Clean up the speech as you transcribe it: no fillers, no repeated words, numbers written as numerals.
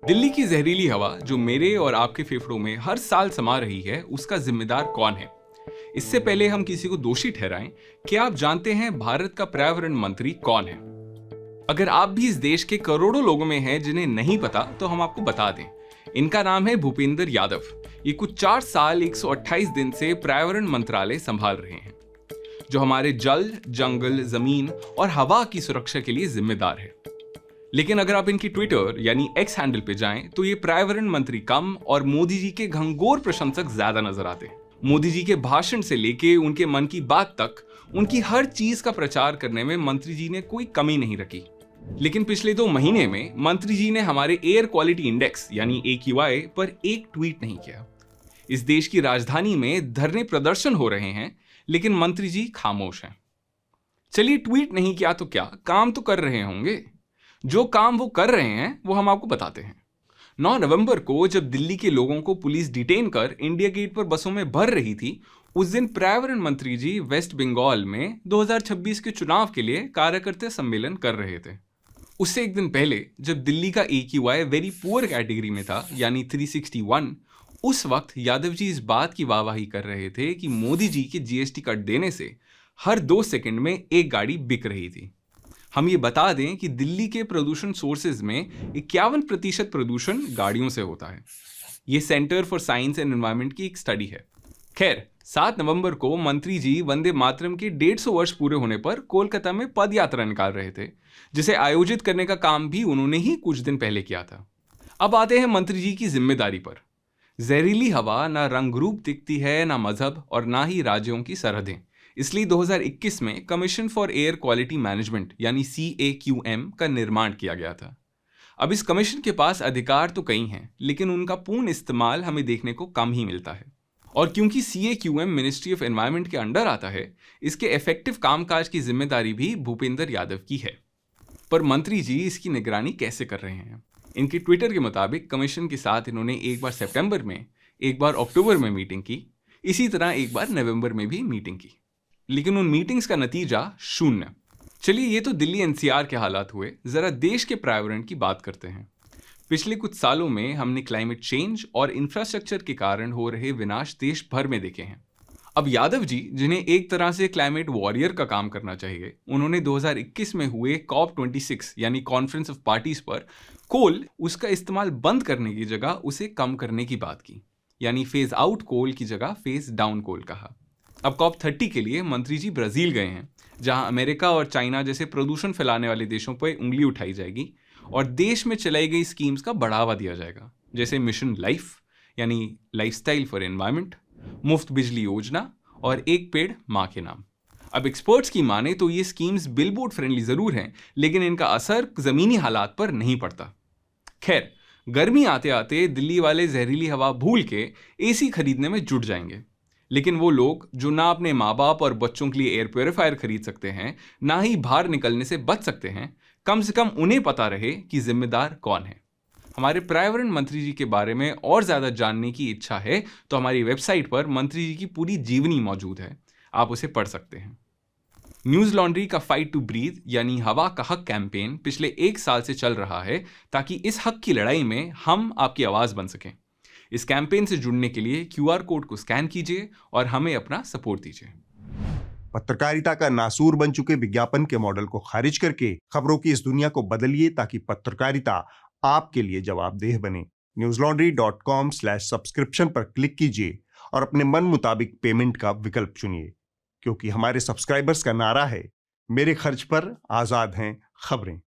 दिल्ली की जहरीली हवा जो मेरे और आपके फेफड़ों में हर साल समा रही है, उसका जिम्मेदार कौन है? इससे पहले हम किसी को दोषी ठहराएं, क्या आप जानते हैं भारत का पर्यावरण मंत्री कौन है? अगर आप भी इस देश के करोड़ों लोगों में हैं जिन्हें नहीं पता, तो हम आपको बता दें। इनका नाम है भूपेंद्र यादव। ये कुछ 4 साल 128 दिन से पर्यावरण मंत्रालय संभाल रहे हैं, जो हमारे जल, जंगल, जमीन और हवा की सुरक्षा के लिए जिम्मेदार है। लेकिन अगर आप इनकी ट्विटर यानी एक्स हैंडल पे जाएं, तो ये पर्यावरण मंत्री कम और मोदी जी के घंघोर प्रशंसक ज्यादा नजर आते हैं। मोदी जी के भाषण से लेके उनके मन की बात तक, उनकी हर चीज का प्रचार करने में मंत्री जी ने कोई कमी नहीं रखी। लेकिन पिछले 2 महीने में मंत्री जी ने हमारे एयर क्वालिटी इंडेक्स यानी AQI पर एक ट्वीट नहीं किया। इस देश की राजधानी में धरने प्रदर्शन हो रहे हैं, लेकिन मंत्री जी खामोश हैं। चलिए, ट्वीट नहीं किया तो क्या, काम तो कर रहे होंगे। जो काम वो कर रहे हैं वो हम आपको बताते हैं। 9 नवंबर को जब दिल्ली के लोगों को पुलिस डिटेन कर इंडिया गेट पर बसों में भर रही थी, उस दिन पर्यावरण मंत्री जी वेस्ट बंगाल में 2026 के चुनाव के लिए कार्यकर्ता सम्मेलन कर रहे थे। उससे एक दिन पहले जब दिल्ली का AQI वेरी पुअर कैटेगरी में था यानी 361, उस वक्त यादव जी इस बात की वाहवाही कर रहे थे कि मोदी जी के GST कट देने से हर 2 सेकंड में एक गाड़ी बिक रही थी। हम ये बता दें कि दिल्ली के प्रदूषण सोर्सेज में 51% प्रदूषण गाड़ियों से होता है। ये centre for science and environment की एक स्टडी है। खैर, 7 नवंबर को मंत्री जी वंदे मातरम के 150 वर्ष पूरे होने पर कोलकाता में पद यात्रा निकाल रहे थे, जिसे आयोजित करने का काम भी उन्होंने ही कुछ दिन पहले किया था। अब आते हैं मंत्री जी की जिम्मेदारी पर। जहरीली हवा ना रंग रूप दिखती है, ना मजहब और ना ही राज्यों की सरहदें। इसलिए 2021 में commission for air quality management यानी CAQM का निर्माण किया गया था। अब इस कमीशन के पास अधिकार तो कई हैं, लेकिन उनका पूर्ण इस्तेमाल हमें देखने को कम ही मिलता है। और क्योंकि CAQM मिनिस्ट्री ऑफ एनवायरनमेंट के अंडर आता है, इसके इफेक्टिव कामकाज की जिम्मेदारी भी भूपेंद्र यादव की है। पर मंत्री जी इसकी निगरानी कैसे कर रहे हैं? इनके ट्विटर के मुताबिक कमीशन के साथ इन्होंने एक बार सितंबर में, एक बार अक्टूबर में मीटिंग की, इसी तरह एक बार नवंबर में भी मीटिंग की, लेकिन उन मीटिंग्स का नतीजा 0। चलिए, ये तो दिल्ली NCR के हालात हुए। जरा देश के पर्यावरण की बात करते हैं। पिछले कुछ सालों में हमने क्लाइमेट चेंज और इंफ्रास्ट्रक्चर के कारण हो रहे विनाश देश भर में देखे हैं। अब यादव जी, जिन्हें एक तरह से क्लाइमेट वॉरियर का काम करना चाहिए, उन्होंने 2021 में हुए COP26 यानी कॉन्फ्रेंस ऑफ पार्टीज पर कोल उसका इस्तेमाल बंद करने की जगह उसे कम करने की बात की, यानी फेज आउट कोल की जगह फेज डाउन कोल कहा। अब COP30 के लिए मंत्री जी ब्राजील गए हैं, जहां अमेरिका और चाइना जैसे प्रदूषण फैलाने वाले देशों पर उंगली उठाई जाएगी और देश में चलाई गई स्कीम्स का बढ़ावा दिया जाएगा, जैसे मिशन लाइफ यानी लाइफस्टाइल फॉर एनवायरनमेंट, मुफ्त बिजली योजना और एक पेड़ मां के नाम। अब एक्सपर्ट्स की माने तो ये स्कीम्स बिलबोर्ड फ्रेंडली जरूर हैं, लेकिन इनका असर जमीनी हालात पर नहीं पड़ता। खैर, गर्मी आते आते दिल्ली वाले जहरीली हवा भूल के AC खरीदने में जुट जाएंगे। लेकिन वो लोग जो ना अपने माँ बाप और बच्चों के लिए एयर प्योरीफायर खरीद सकते हैं, ना ही बाहर निकलने से बच सकते हैं, कम से कम उन्हें पता रहे कि जिम्मेदार कौन है। हमारे पर्यावरण मंत्री जी के बारे में और ज्यादा जानने की इच्छा है तो हमारी वेबसाइट पर मंत्री जी की पूरी जीवनी मौजूद है, आप उसे पढ़ सकते हैं। न्यूज लॉन्ड्री का फाइट टू ब्रीथ यानी हवा का हक कैंपेन पिछले 1 साल से चल रहा है, ताकि इस हक की लड़ाई में हम आपकी आवाज बन सकें। इस कैंपेन से जुड़ने के लिए QR कोड को स्कैन कीजिए और हमें अपना सपोर्ट दीजिए। पत्रकारिता का नासूर बन चुके विज्ञापन के मॉडल को खारिज करके खबरों की इस दुनिया को बदलिए, ताकि पत्रकारिता आपके लिए जवाबदेह बने। newslaundry.com/subscription पर क्लिक कीजिए और अपने मन मुताबिक पेमेंट का विकल्प चुनिए, क्योंकि हमारे सब्सक्राइबर्स का नारा है, मेरे खर्च पर आजाद हैं खबरें।